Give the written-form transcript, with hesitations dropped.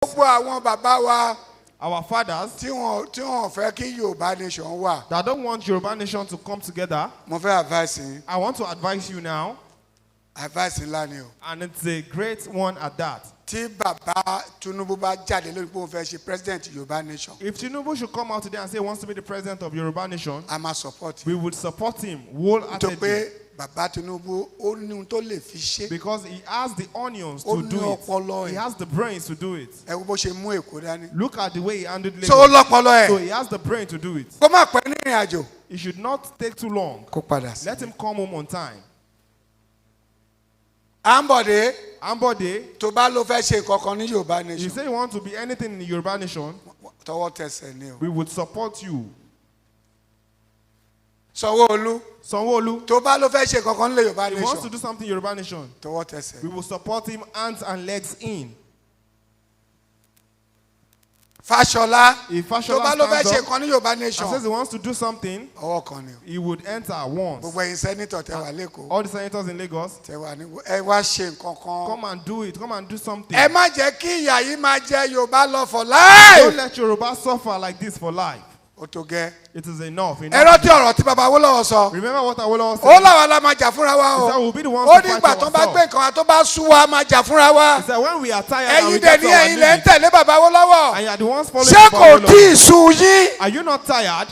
Our fathers that don't want Yoruba nation to come together, I want to advise you now, and it's a great one at that. If TINUBU should come out today and say he wants to be the president of Yoruba nation, we would support him wholeheartedly. Because he has the onions to do it. He has the brains to do it. Look at the way he handled Lagos. So he has the brain to do it. It should not take too long. Let him come home on time. Ambode, you say you want to be anything in the Yoruba nation, we would support you. Sanwo-Olu, he wants to do something in Yoruba nation, we will support him hands and legs in. Fashola, if Fashola stands up and says he wants to do something, he would enter once. All the senators in Lagos, come and do it, come and do something. Don't let Yoruba suffer like this for life. It is enough. Remember what Awolowo said? He said we'll be the ones to fight for ourselves. He said when we are tired and we get to our limit, and you are the ones following Awolowo. Are you not tired?